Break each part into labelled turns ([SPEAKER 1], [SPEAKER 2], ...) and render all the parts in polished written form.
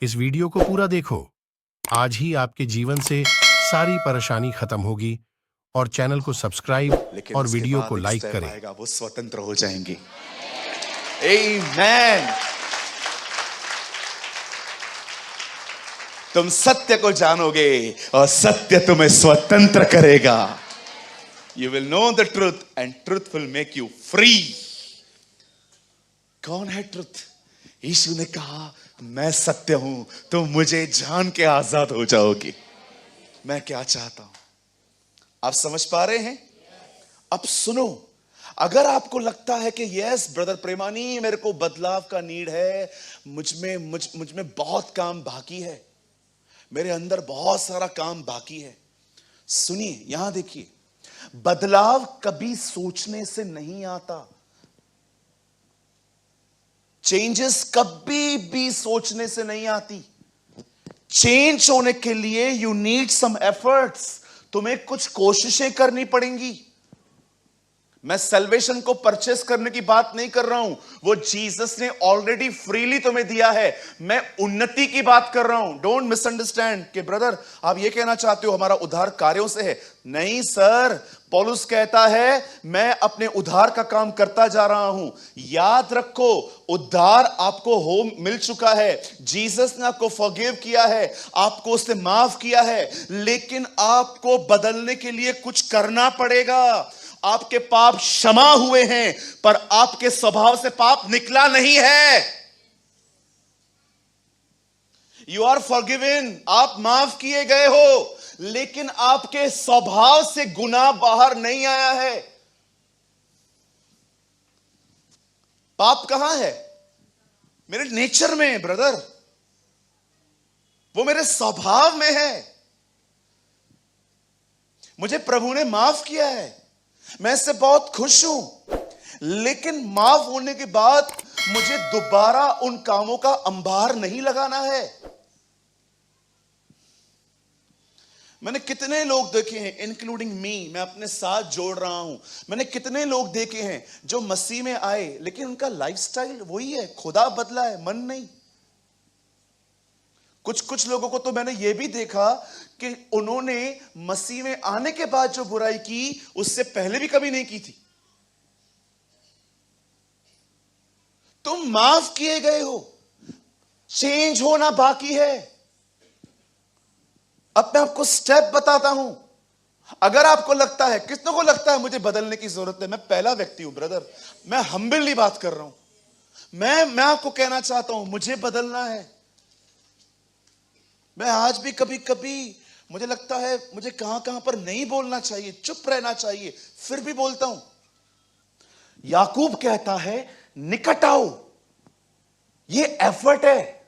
[SPEAKER 1] इस वीडियो को पूरा देखो। आज ही आपके जीवन से सारी परेशानी खत्म होगी और चैनल को सब्सक्राइब
[SPEAKER 2] लेकिन
[SPEAKER 1] और
[SPEAKER 2] उसके
[SPEAKER 1] वीडियो
[SPEAKER 2] बाद
[SPEAKER 1] को
[SPEAKER 2] एक
[SPEAKER 1] लाइक
[SPEAKER 2] स्टेप
[SPEAKER 1] करें।
[SPEAKER 2] आएगा, वो स्वतंत्र हो जाएंगी। आमेन। तुम सत्य को जानोगे और सत्य तुम्हें स्वतंत्र करेगा। You will know the truth and truth will make you free. कौन है ट्रूथ? यीशु ने कहा मैं सत्य हूं, तुम मुझे जान के आजाद हो जाओगे। मैं क्या चाहता हूं आप समझ पा रहे हैं? अब सुनो, अगर आपको लगता है कि यस ब्रदर प्रेमानी, मेरे को बदलाव का नीड है, मुझ में बहुत काम बाकी है, मेरे अंदर बहुत सारा काम बाकी है। सुनिए, यहां देखिए, बदलाव कभी सोचने से नहीं आता। चेंजेस कभी भी सोचने से नहीं आती। चेंज होने के लिए यू नीड सम एफर्ट्स। तुम्हें कुछ कोशिशें करनी पड़ेंगी। मैं सल्वेशन को परचेस करने की बात नहीं कर रहा हूं, वो जीसस ने ऑलरेडी फ्रीली तुम्हें दिया है। मैं उन्नति की बात कर रहा हूं। डोंट मिसअंडरस्टैंड कि ब्रदर आप ये कहना चाहते हो हमारा उद्धार कार्यों से है। नहीं सर, पौलुस कहता है मैं अपने उद्धार का काम करता जा रहा हूं। याद रखो, उद्धार आपको हो मिल चुका है। जीसस ने आपको फॉरगिव किया है, आपको उसने माफ किया है, लेकिन आपको बदलने के लिए कुछ करना पड़ेगा। आपके पाप क्षमा हुए हैं, पर आपके स्वभाव से पाप निकला नहीं है। यू आर फॉरगिवन, आप माफ किए गए हो, लेकिन आपके स्वभाव से गुनाह बाहर नहीं आया है। पाप कहां है? मेरे नेचर में है ब्रदर, वो मेरे स्वभाव में है। मुझे प्रभु ने माफ किया है, मैं इससे बहुत खुश हूं, लेकिन माफ होने के बाद मुझे दोबारा उन कामों का अंबार नहीं लगाना है। मैंने कितने लोग देखे हैं, इंक्लूडिंग मी, मैं अपने साथ जोड़ रहा हूं, मैंने कितने लोग देखे हैं जो मसीह में आए, लेकिन उनका लाइफस्टाइल वही है, खुदा बदला है, मन नहीं। कुछ लोगों को तो मैंने यह भी देखा कि उन्होंने मसीह में आने के बाद जो बुराई की, उससे पहले भी कभी नहीं की थी। तुम माफ किए गए हो, चेंज होना बाकी है। अब मैं आपको स्टेप बताता हूं। अगर आपको लगता है, कितनों को लगता है मुझे बदलने की जरूरत है, मैं पहला व्यक्ति हूं ब्रदर, मैं हम्बली बात कर रहा हूं। मैं आपको कहना चाहता हूं मुझे बदलना है। मैं आज भी कभी कभी मुझे लगता है मुझे कहां कहां पर नहीं बोलना चाहिए, चुप रहना चाहिए, फिर भी बोलता हूं। याकूब कहता है निकट आओ, ये एफर्ट है,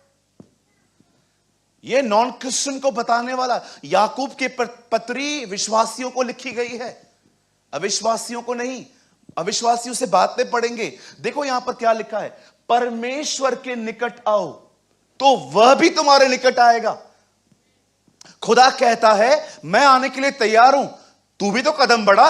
[SPEAKER 2] ये नॉन क्रिश्चियन को बताने वाला। याकूब के पत्री विश्वासियों को लिखी गई है, अविश्वासियों को नहीं। अविश्वासियों से बातें पढ़ेंगे। देखो यहां पर क्या लिखा है, परमेश्वर के निकट आओ तो वह भी तुम्हारे निकट आएगा। खुदा कहता है मैं आने के लिए तैयार हूं, तू भी तो कदम बढ़ा।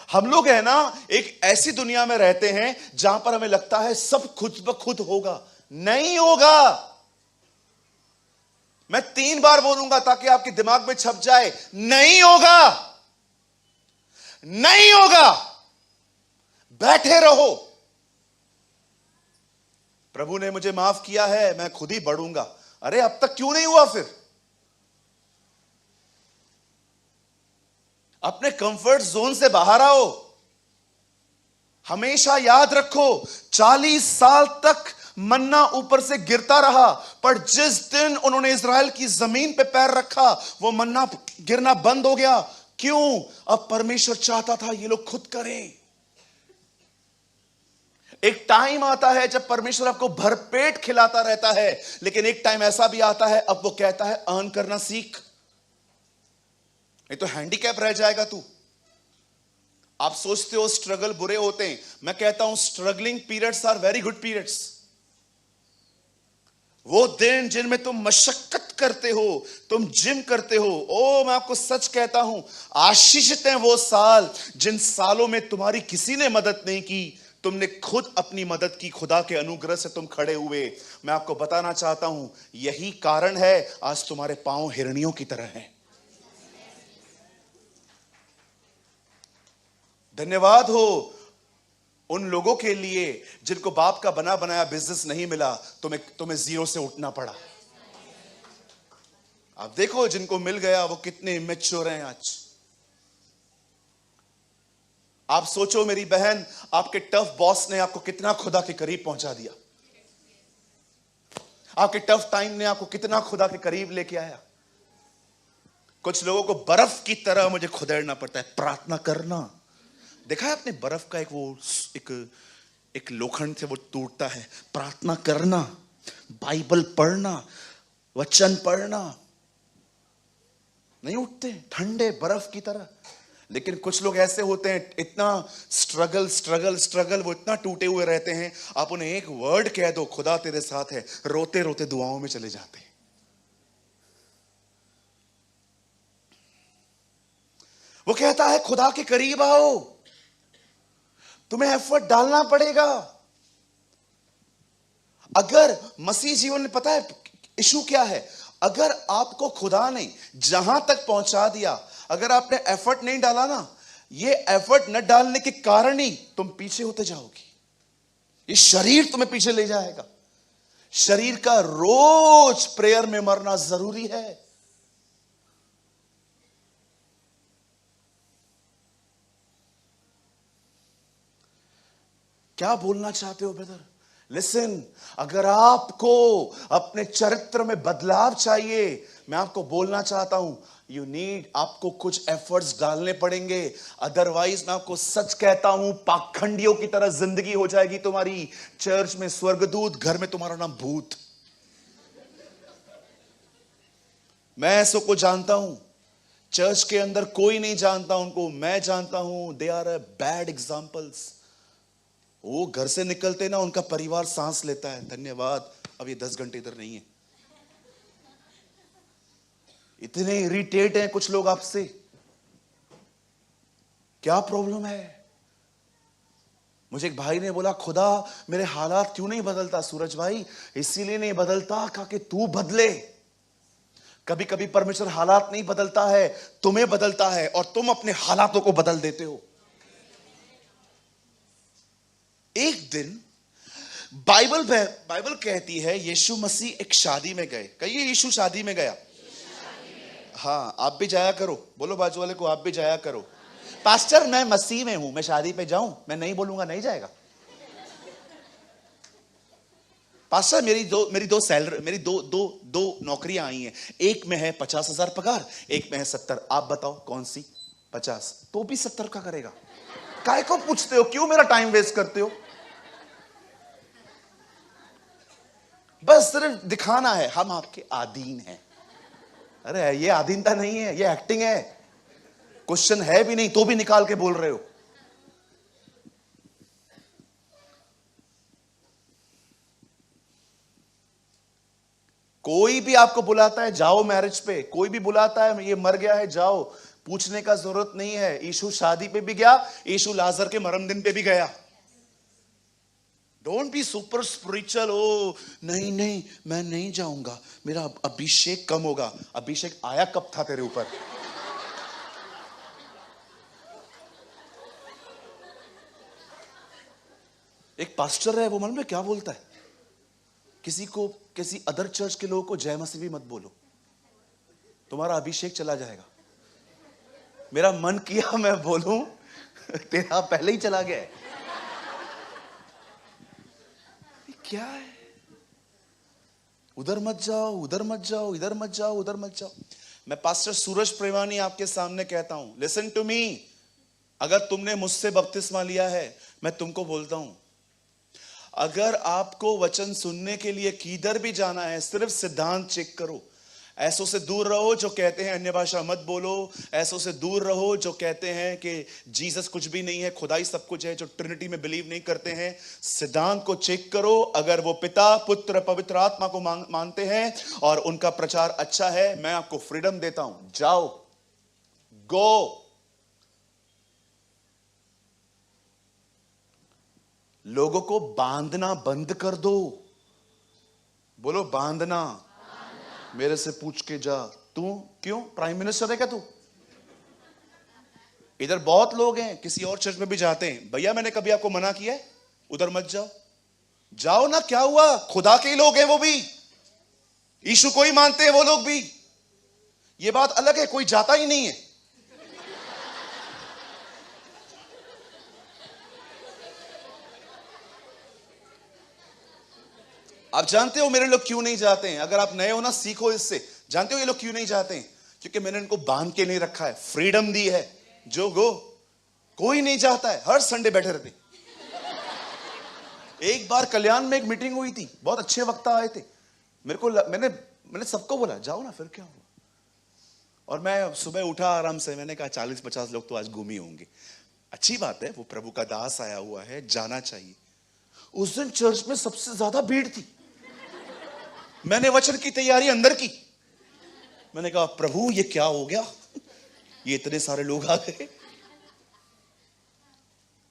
[SPEAKER 2] हम लोग है ना, एक ऐसी दुनिया में रहते हैं जहां पर हमें लगता है सब खुद ब खुद होगा। नहीं होगा। मैं 3 बार बोलूंगा ताकि आपके दिमाग में छप जाए, नहीं होगा, नहीं होगा। बैठे रहो, प्रभु ने मुझे माफ किया है, मैं खुद ही बढ़ूंगा। अरे अब तक क्यों नहीं हुआ? फिर अपने कंफर्ट जोन से बाहर आओ। हमेशा याद रखो, 40 साल तक मन्ना ऊपर से गिरता रहा, पर जिस दिन उन्होंने इज़राइल की जमीन पे पैर रखा, वो मन्ना गिरना बंद हो गया। क्यों? अब परमेश्वर चाहता था ये लोग खुद करें। एक टाइम आता है जब परमेश्वर आपको भरपेट खिलाता रहता है, लेकिन एक टाइम ऐसा भी आता है, अब वो कहता है अर्न करना सीख, नहीं तो हैंडीकैप रह जाएगा तू। आप सोचते हो स्ट्रगल बुरे होते हैं, मैं कहता हूं struggling periods are very good periods. वो दिन जिनमें तुम मशक्कत करते हो, तुम जिम करते हो, ओ मैं आपको सच कहता हूं, आशीषित हैं वो साल जिन सालों में तुम्हारी किसी ने मदद नहीं की, तुमने खुद अपनी मदद की, खुदा के अनुग्रह से तुम खड़े हुए। मैं आपको बताना चाहता हूं, यही कारण है आज तुम्हारे पांव हिरणियों की तरह हैं। धन्यवाद हो उन लोगों के लिए जिनको बाप का बना बनाया बिजनेस नहीं मिला, तुम्हें जीरो से उठना पड़ा। आप देखो जिनको मिल गया वो कितने मैच्योर हैं आज। आप सोचो मेरी बहन, आपके टफ बॉस ने आपको कितना खुदा के करीब पहुंचा दिया। आपके टफ टाइम ने आपको कितना खुदा के करीब लेके आया। कुछ लोगों को बर्फ की तरह मुझे खुदेड़ना पड़ता है, प्रार्थना करना। देखा है आपने बर्फ का एक लोखंड से वो टूटता है, प्रार्थना करना, बाइबल पढ़ना, वचन पढ़ना, नहीं उठते ठंडे बर्फ की तरह। लेकिन कुछ लोग ऐसे होते हैं, इतना स्ट्रगल स्ट्रगल स्ट्रगल, वो इतना टूटे हुए रहते हैं, आप उन्हें एक वर्ड कह दो, खुदा तेरे साथ है, रोते रोते दुआओं में चले जाते हैं। वो कहता है खुदा के करीब आओ, तुम्हें एफर्ट डालना पड़ेगा। अगर मसीह जीवन में, पता है इशू क्या है, अगर आपको खुदा ने जहां तक पहुंचा दिया, अगर आपने एफर्ट नहीं डाला ना, ये एफर्ट न डालने के कारण ही तुम पीछे होते जाओगे। ये शरीर तुम्हें पीछे ले जाएगा। शरीर का रोज प्रेयर में मरना जरूरी है। क्या बोलना चाहते हो ब्रदर? लिसन, अगर आपको अपने चरित्र में बदलाव चाहिए, मैं आपको बोलना चाहता हूं, आपको कुछ एफर्ट्स डालने पड़ेंगे। अदरवाइज मैं आपको सच कहता हूं, पाखंडियों की तरह जिंदगी हो जाएगी तुम्हारी। चर्च में स्वर्गदूत, घर में तुम्हारा नाम भूत। मैं ऐसों को जानता हूं, चर्च के अंदर कोई नहीं जानता उनको, मैं जानता हूं। They are bad examples. वो घर से निकलते ना, उनका परिवार सांस लेता है, धन्यवाद अब ये 10 घंटे इधर नहीं है। इतने इरिटेट हैं कुछ लोग आपसे, क्या प्रॉब्लम है? मुझे एक भाई ने बोला, खुदा मेरे हालात क्यों नहीं बदलता? सूरज भाई, इसीलिए नहीं बदलता कि तू बदले। कभी कभी परमेश्वर हालात नहीं बदलता है, तुम्हें बदलता है, और तुम अपने हालातों को बदल देते हो। एक दिन बाइबल कहती है यीशु मसीह एक शादी में गए। कहिए यीशु शादी में गया। हाँ, आप भी जाया करो। बोलो बाजू वाले को, आप भी जाया करो। पास्टर मैं मसीह में हूं, मैं शादी पे जाऊं? मैं नहीं बोलूंगा, नहीं जाएगा। पास्टर मेरी दो नौकरियां आई हैं, एक में है 50,000 पगार, एक में है 70। आप बताओ कौन सी? 50। तो भी 70 का करेगा। काय को पूछते हो? क्यों मेरा टाइम वेस्ट करते हो? बस सिर्फ दिखाना है हम आपके अधीन हैं। अरे ये अधीनता नहीं है, ये एक्टिंग है। क्वेश्चन है भी नहीं तो भी निकाल के बोल रहे हो। कोई भी आपको बुलाता है जाओ मैरिज पे, कोई भी बुलाता है ये मर गया है जाओ, पूछने का जरूरत नहीं है। यीशु शादी पे भी गया, यीशु लाजर के मरम दिन पे भी गया। Don't be super spiritual. ओ नहीं मैं नहीं जाऊंगा, मेरा अभिषेक कम होगा। अभिषेक आया कब था तेरे ऊपर? एक पास्टर है, वो मालूम है क्या बोलता है? किसी अदर चर्च के लोगों को जय मसीह भी मत बोलो, तुम्हारा अभिषेक चला जाएगा। मेरा मन किया मैं बोलूं, तेरा पहले ही चला गया है। क्या है? उधर मत जाओ, उधर मत जाओ, इधर मत जाओ, उधर मत जाओ। मैं पास्टर सूरज प्रेमानी आपके सामने कहता हूं, लिसन टू मी। अगर तुमने मुझसे बपतिस्मा लिया है, मैं तुमको बोलता हूं, अगर आपको वचन सुनने के लिए किधर भी जाना है, सिर्फ सिद्धांत चेक करो। ऐसों से दूर रहो जो कहते हैं अन्य भाषा मत बोलो। ऐसों से दूर रहो जो कहते हैं कि जीसस कुछ भी नहीं है, खुदाई सब कुछ है, जो ट्रिनिटी में बिलीव नहीं करते हैं। सिद्धांत को चेक करो। अगर वो पिता, पुत्र, पवित्र आत्मा को मानते हैं और उनका प्रचार अच्छा है, मैं आपको फ्रीडम देता हूं, जाओ, गो। लोगों को बांधना बंद कर दो। बोलो बांधना। मेरे से पूछ के जा, तू क्यों प्राइम मिनिस्टर है क्या तू? इधर बहुत लोग हैं, किसी और चर्च में भी जाते हैं, भैया मैंने कभी आपको मना किया है उधर मत जाओ? जाओ ना, क्या हुआ? खुदा के ही लोग हैं वो भी, यीशु को ही मानते हैं वो लोग भी। ये बात अलग है, कोई जाता ही नहीं है। आप जानते हो मेरे लोग क्यों नहीं जाते हैं? अगर आप नए हो ना, सीखो इससे। जानते हो ये लोग क्यों नहीं जाते हैं? क्योंकि मैंने इनको बांध के नहीं रखा है, फ्रीडम दी है। जो गो, कोई नहीं जाता है, हर संडे बैठे रहते। एक बार कल्याण में एक मीटिंग हुई थी, बहुत अच्छे वक्ता आए थे। मैंने सबको बोला जाओ ना, फिर क्या हुआ? और मैं सुबह उठा आराम से, मैंने कहा 40-50 लोग तो आज घूम ही होंगे। अच्छी बात है, वो प्रभु का दास आया हुआ है, जाना चाहिए। उस दिन चर्च में सबसे ज्यादा भीड़ थी। मैंने वचन की तैयारी अंदर की। मैंने कहा प्रभु ये क्या हो गया, ये इतने सारे लोग आ गए।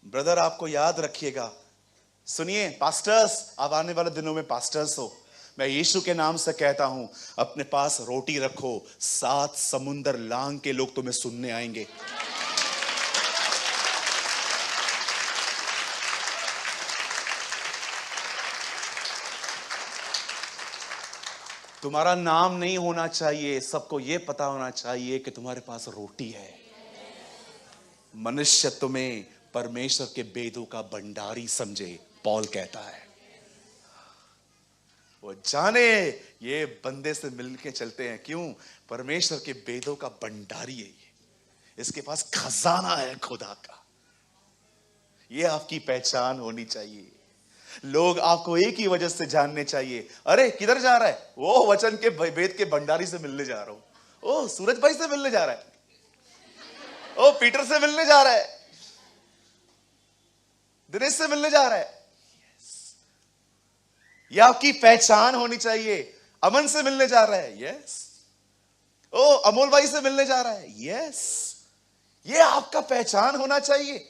[SPEAKER 2] ब्रदर आपको याद रखिएगा, सुनिए पास्टर्स, आप आने वाले दिनों में पास्टर्स हो, मैं यीशु के नाम से कहता हूं, अपने पास रोटी रखो, 7 समुंदर लांग के लोग तुम्हें सुनने आएंगे। तुम्हारा नाम नहीं होना चाहिए, सबको यह पता होना चाहिए कि तुम्हारे पास रोटी है। मनुष्य तुम्हें परमेश्वर के वेदों का भंडारी समझे, पौल कहता है। वो जाने ये बंदे से मिलके चलते हैं, क्यों? परमेश्वर के वेदों का भंडारी है ये, इसके पास खजाना है खुदा का। ये आपकी पहचान होनी चाहिए। लोग आपको एक ही वजह से जानने चाहिए, अरे किधर जा रहा है? वो वचन के वेद के भंडारी से मिलने जा रहा हूं। ओ सूरज भाई से मिलने जा रहा है, ओ पीटर से मिलने जा रहा है, दिनेश से मिलने जा रहा है। यह आपकी पहचान होनी चाहिए। अमन से मिलने जा रहा है, यस। ओ अमोल भाई से मिलने जा रहा है, यस। यह आपका पहचान होना चाहिए।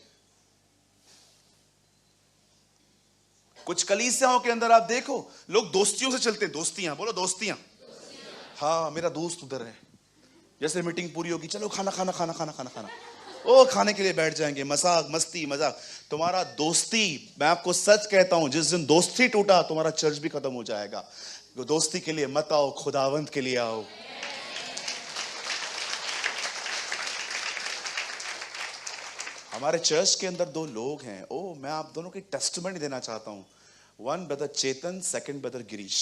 [SPEAKER 2] कुछ कलीसियाओं के अंदर आप देखो, लोग दोस्तियों से चलते हैं। दोस्तियां, बोलो दोस्तियां। हाँ मेरा दोस्त उधर है, जैसे मीटिंग पूरी होगी, चलो खाना खाना खाना खाना खाना खाना, ओ खाने के लिए बैठ जाएंगे, मजाक मस्ती मजाक। तुम्हारा दोस्ती, मैं आपको सच कहता हूं, जिस दिन दोस्ती टूटा तुम्हारा चर्च भी खत्म हो जाएगा। दोस्ती के लिए मत आओ, खुदावंत के लिए आओ। हमारे चर्च के अंदर 2 लोग हैं, ओ मैं आप दोनों की टेस्टिमनी देना चाहता हूं। वन ब्रदर चेतन, सेकंड ब्रदर गिरीश।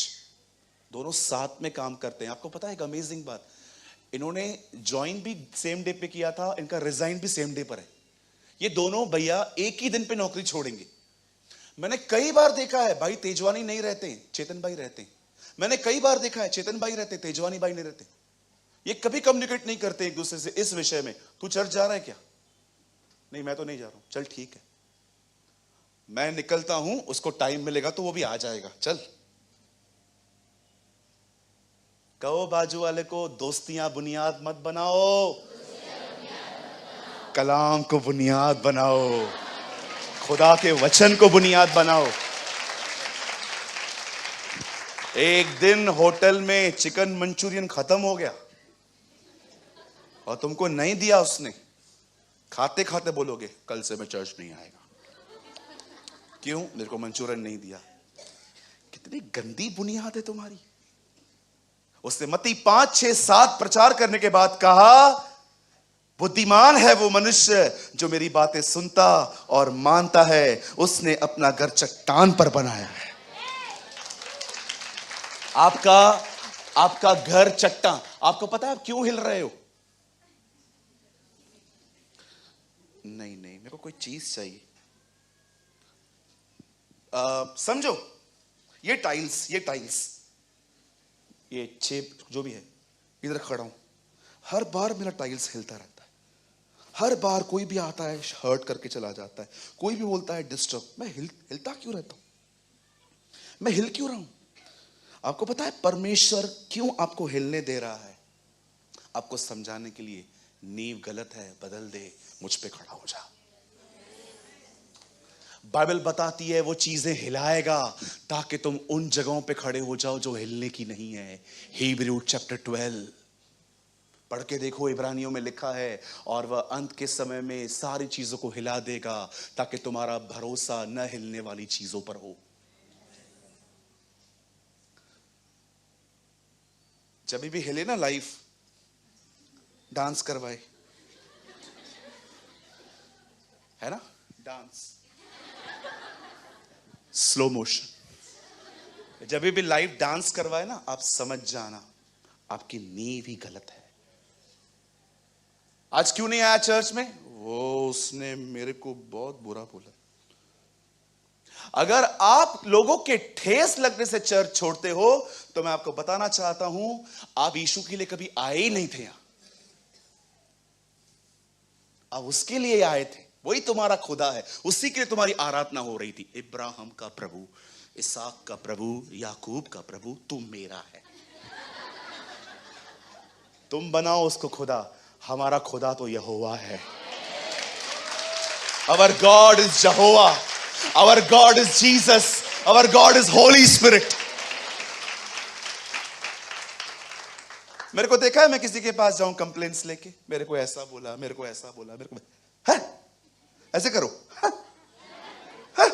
[SPEAKER 2] दोनों साथ में काम करते हैं। आपको पता है एक अमेजिंग बात, इन्होंने ज्वाइन भी सेम डे पे किया था, इनका रिजाइन भी सेम डे पर है। ये दोनों भैया एक ही दिन पे नौकरी छोड़ेंगे। मैंने कई बार देखा है, भाई तेजवानी नहीं रहते, चेतन भाई रहते हैं। मैंने कई बार देखा है, चेतन भाई रहते, तेजवानी भाई नहीं रहते। ये कभी कम्युनिकेट नहीं करते एक दूसरे से इस विषय में, तू चर्च जा रहा है क्या? नहीं मैं तो नहीं जा रहा हूं। चल ठीक है, मैं निकलता हूं, उसको टाइम मिलेगा तो वो भी आ जाएगा। चल कहो बाजू वाले को, दोस्तियां बुनियाद मत बनाओ, कलाम को बुनियाद बनाओ, खुदा के वचन को बुनियाद बनाओ। एक दिन होटल में चिकन मंचूरियन खत्म हो गया और तुमको नहीं दिया उसने, खाते खाते बोलोगे कल से मैं चर्च नहीं आएगा, क्यों? मेरे को मंचूरियन नहीं दिया। कितनी गंदी बुनियाद है तुम्हारी। उसने मत्ती 5, 6, 7 प्रचार करने के बाद कहा, बुद्धिमान है वो मनुष्य जो मेरी बातें सुनता और मानता है, उसने अपना घर चट्टान पर बनाया है। आपका घर चट्टान। आपको पता है आप क्यों हिल रहे हो? नहीं मेरे को कोई चीज चाहिए। समझो, ये टाइल्स ये छेप जो भी है, इधर खड़ा हूं, हर बार मेरा टाइल्स हिलता रहता है। हर बार कोई भी आता है हर्ट करके चला जाता है, कोई भी बोलता है डिस्टर्ब। मैं हिलता क्यों रहता हूं? मैं हिल क्यों रहा हूं? आपको पता है परमेश्वर क्यों आपको हिलने दे रहा है? आपको समझाने के लिए, नींव गलत है, बदल दे, मुझ पे खड़ा हो जा। बाइबल बताती है वो चीजें हिलाएगा ताकि तुम उन जगहों पे खड़े हो जाओ जो हिलने की नहीं है। Hebrew chapter 12 पढ़ के देखो, इब्रानियों में लिखा है, और वह अंत के समय में सारी चीजों को हिला देगा ताकि तुम्हारा भरोसा न हिलने वाली चीजों पर हो। जब भी हिले ना लाइफ, डांस करवाए, है ना, डांस स्लो मोशन, जब भी लाइफ डांस करवाए ना, आप समझ जाना आपकी नींव ही गलत है। आज क्यों नहीं आया चर्च में? वो उसने मेरे को बहुत बुरा बोला। अगर आप लोगों के ठेस लगने से चर्च छोड़ते हो तो मैं आपको बताना चाहता हूं, आप यीशु के लिए कभी आए ही नहीं थे। आप उसके लिए आए थे, वही तुम्हारा खुदा है, उसी के लिए तुम्हारी आराधना हो रही थी। इब्राहिम का प्रभु, इसहाक का प्रभु, याकूब का प्रभु, तू मेरा है। तुम बनाओ उसको खुदा, हमारा खुदा तो यहोवा है। Our God is Jehovah. Our God is Jesus. Our God is Holy Spirit. मेरे को देखा है, मैं किसी के पास जाऊं कंप्लेंट्स लेके, मेरे को ऐसा बोला, मेरे को ऐसा बोला, मेरे को है? ऐसे करो, है? है?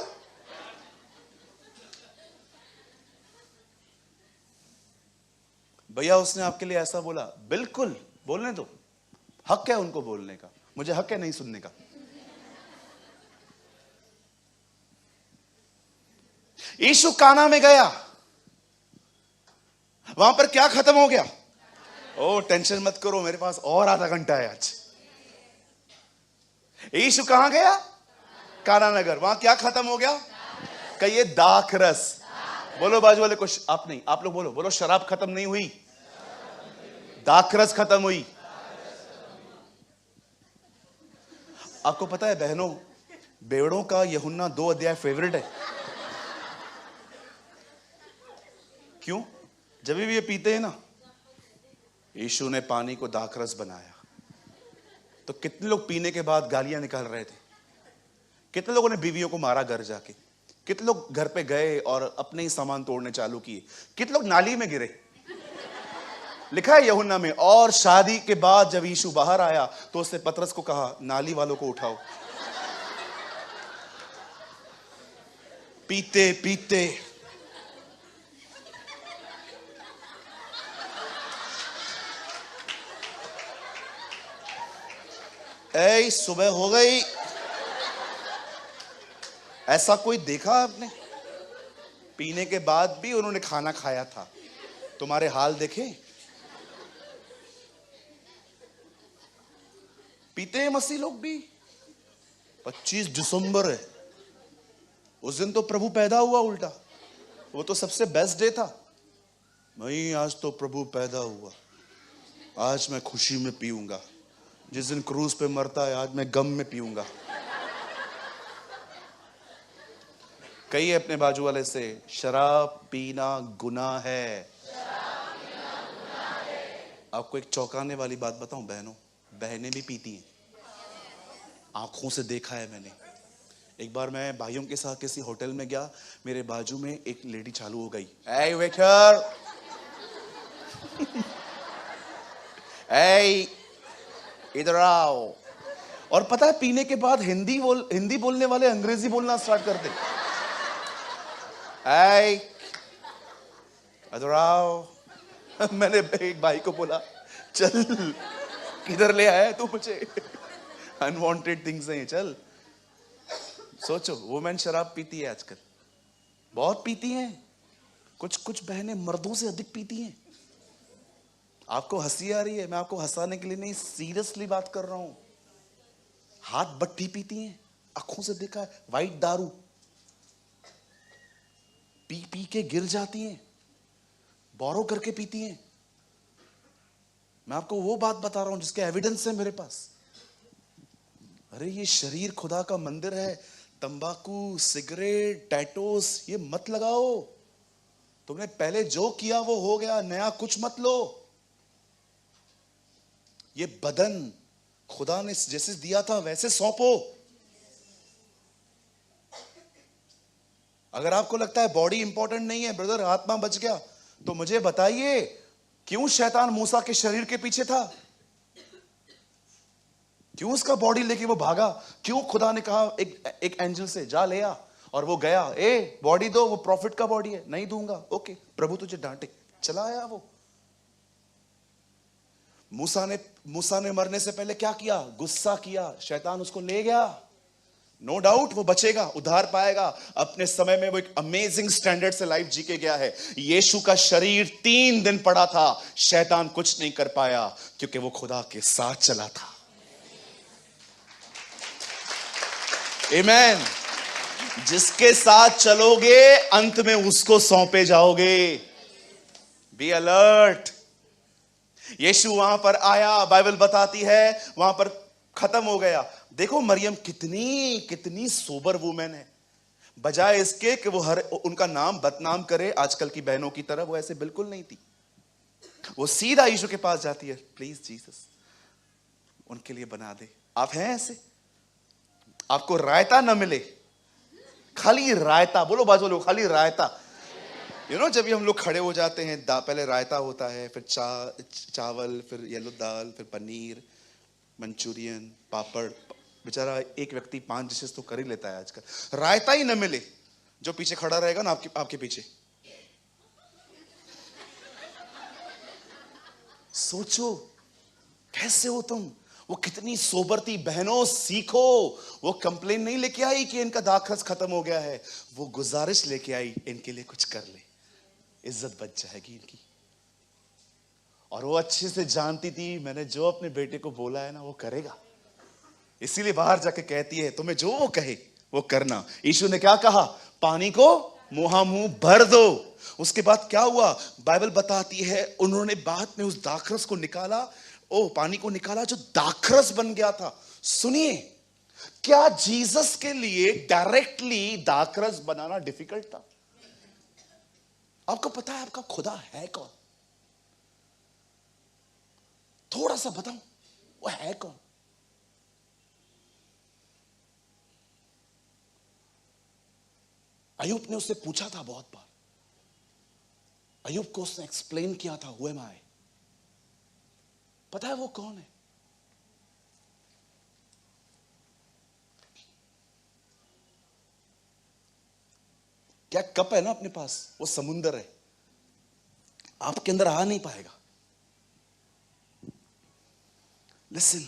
[SPEAKER 2] भैया उसने आपके लिए ऐसा बोला, बिल्कुल बोलने दो, हक है उनको बोलने का, मुझे हक है नहीं सुनने का। यीशु काना में गया, वहां पर क्या खत्म हो गया? ओ टेंशन मत करो, मेरे पास और आधा घंटा है आज। यीशु कहां गया? काना नगर। वहां क्या खत्म हो गया? कहिए दाखरस। बोलो बाजू वाले को, आप नहीं, आप लोग बोलो, बोलो शराब खत्म नहीं हुई, दाखरस खत्म हुई। आपको पता है बहनों, बेवड़ों का यूहन्ना 2 अध्याय फेवरेट है। क्यों? जब भी ये पीते हैं ना, यीशु ने पानी को दाखरस बनाया, तो कितने लोग पीने के बाद गालियां निकाल रहे थे? कितने लोगों ने बीवियों को मारा घर जाके? कितने लोग घर पे गए और अपने ही सामान तोड़ने चालू किए? कितने लोग नाली में गिरे? लिखा है यूहन्ना में। और शादी के बाद जब यीशु बाहर आया तो उसने पतरस को कहा, नाली वालों को उठाओ। पीते पीते ऐ सुबह हो गई। ऐसा कोई देखा आपने? पीने के बाद भी उन्होंने खाना खाया था। तुम्हारे हाल देखे? पीते हैं मसीह लोग भी। 25 दिसंबर है, उस दिन तो प्रभु पैदा हुआ उल्टा, वो तो सबसे बेस्ट डे था। नहीं, आज तो प्रभु पैदा हुआ, आज मैं खुशी में पीऊंगा। जिस दिन क्रूज पे मरता है, आज मैं गम में पीऊंगा। कहिए अपने बाजू वाले से, शराब पीना गुनाह है। आपको एक चौंकाने वाली बात बताऊं बहनों, बहनें भी पीती हैं। आंखों से देखा है मैंने। एक बार मैं भाइयों के साथ किसी होटल में गया, मेरे बाजू में एक लेडी चालू हो गई, ए वेटर, ए इधर आओ। और पता है पीने के बाद हिंदी बोलने वाले अंग्रेजी बोलना स्टार्ट करते। ए इधर आओ। मैंने एक भाई को बोला, चल किधर ले आया तू मुझे, अनवांटेड थिंग्स हैं, चल। सोचो, वुमेन शराब पीती है आजकल, बहुत पीती हैं। कुछ बहनें मर्दों से अधिक पीती हैं। आपको हंसी आ रही है, मैं आपको हंसाने के लिए नहीं, सीरियसली बात कर रहा हूं। हाथ बट्टी पीती हैं, आंखों से देखा है। वाइट दारू पी पी के गिर जाती हैं, बोरो करके पीती हैं। मैं आपको वो बात बता रहा हूं जिसके एविडेंस है मेरे पास। अरे ये शरीर खुदा का मंदिर है, तंबाकू, सिगरेट, टैटोस ये मत लगाओ। तुमने पहले जो किया वो हो गया, नया कुछ मत लो। ये बदन खुदा ने जैसे दिया था वैसे सौंपो। अगर आपको लगता है बॉडी इंपॉर्टेंट नहीं है ब्रदर, आत्मा बच गया, तो मुझे बताइए क्यों शैतान मूसा के शरीर के पीछे था? क्यों उसका बॉडी लेके वो भागा? क्यों खुदा ने कहा एक एंजल से जा ले आ, और वो गया, ए बॉडी दो, वो प्रॉफिट का बॉडी है, नहीं दूंगा, ओके प्रभु तुझे डांटे, चला आया वो। मूसा ने मरने से पहले क्या किया? गुस्सा किया, शैतान उसको ले गया। नो डाउट वो बचेगा, उद्धार पाएगा। अपने समय में वो एक अमेजिंग स्टैंडर्ड से लाइफ जी के गया है। यीशु का शरीर 3 दिन पड़ा था, शैतान कुछ नहीं कर पाया क्योंकि वो खुदा के साथ चला था। आमेन। जिसके साथ चलोगे अंत में उसको सौंपे जाओगे। Be alert. यीशु वहां पर आया, बाइबल बताती है वहां पर खत्म हो गया। देखो मरियम कितनी सोबर वुमेन है। बजाय इसके कि वो उनका नाम बदनाम करे आजकल की बहनों की तरह, वो ऐसे बिल्कुल नहीं थी। वो सीधा यीशु के पास जाती है, प्लीज जीसस उनके लिए बना दे। आप हैं ऐसे? आपको रायता न मिले, खाली रायता, बोलो बाजू लोग, खाली रायता। जब हम लोग खड़े हो जाते हैं, पहले रायता होता है, फिर चावल, फिर येलो दाल, फिर पनीर, मंचूरियन, पापड़। बेचारा एक व्यक्ति 5 डिशेस तो कर ही लेता है आजकल। रायता ही न मिले, जो पीछे खड़ा रहेगा ना आपके पीछे, सोचो कैसे हो तुम। वो कितनी सोबर थी। बहनों सीखो। वो कंप्लेन नहीं लेके आई कि इनका दाखरस खत्म हो गया है, वो गुजारिश लेके आई, इनके लिए कुछ कर ले, इज्जत बच जाएगी इनकी। और वो अच्छे से जानती थी मैंने जो अपने बेटे को बोला है ना वो करेगा, इसीलिए बाहर जाके कहती है तुम्हें जो वो कहे वो करना। यीशु ने क्या कहा? पानी को मुंह भर दो। उसके बाद क्या हुआ? बाइबल बताती है उन्होंने बाद में उस दाखरस को निकाला, पानी को निकाला जो दाखरस बन गया था। सुनिए, क्या जीसस के लिए डायरेक्टली दाखरस बनाना डिफिकल्ट था? आपको पता है आपका खुदा है कौन? थोड़ा सा बताऊं, वो है कौन? अय्यूब ने उससे पूछा था बहुत बार। अय्यूब को उसने एक्सप्लेन किया था, हु एम आई। पता है वो कौन है? क्या कप है ना अपने पास, वो समुंदर है, आपके अंदर आ नहीं पाएगा। लिसन,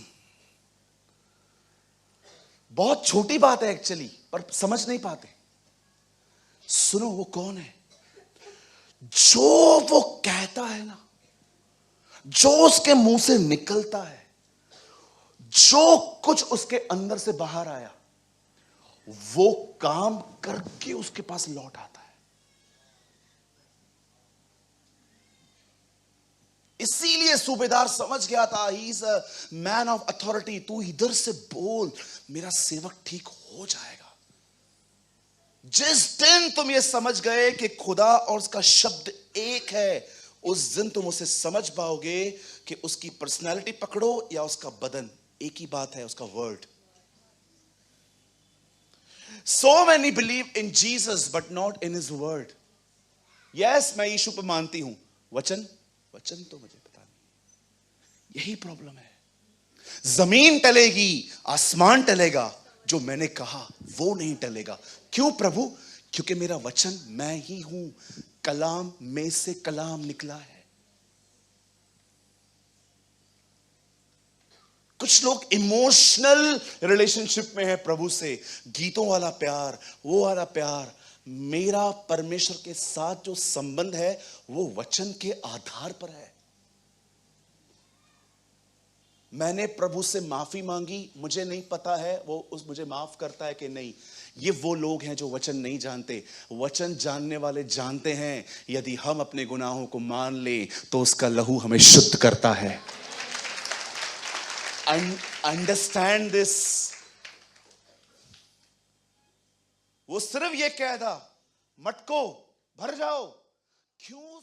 [SPEAKER 2] बहुत छोटी बात है एक्चुअली, पर समझ नहीं पाते। सुनो, वो कौन है? जो वो कहता है ना, जो उसके मुंह से निकलता है, जो कुछ उसके अंदर से बाहर आया, वो काम करके उसके पास लौट आता है। इसीलिए सूबेदार समझ गया था, he is a man of authority. तू इधर से बोल, मेरा सेवक ठीक हो जाएगा। जिस दिन तुम ये समझ गए कि खुदा और उसका शब्द एक है, उस दिन तुम उसे समझ पाओगे कि उसकी पर्सनालिटी पकड़ो या उसका बदन, एक ही बात है, उसका word. So many believe in Jesus but not in his word. Yes, मैं यीशु पर मानती हूं, वचन तो मुझे पता नहीं। यही प्रॉब्लम है। जमीन टलेगी, आसमान टलेगा, जो मैंने कहा वो नहीं टलेगा। क्यों प्रभु? क्योंकि मेरा वचन मैं ही हूं, कलाम में से कलाम निकला है। कुछ लोग इमोशनल रिलेशनशिप में है प्रभु से, गीतों वाला प्यार, वो वाला प्यार। मेरा परमेश्वर के साथ जो संबंध है वो वचन के आधार पर है। मैंने प्रभु से माफी मांगी, मुझे नहीं पता है वो मुझे माफ करता है कि नहीं। ये वो लोग हैं जो वचन नहीं जानते। वचन जानने वाले जानते हैं यदि हम अपने गुनाहों को मान लें तो उसका लहू हमें शुद्ध करता है। Understand this. वो सिर्फ ये कह था, मटको भर जाओ। क्यों?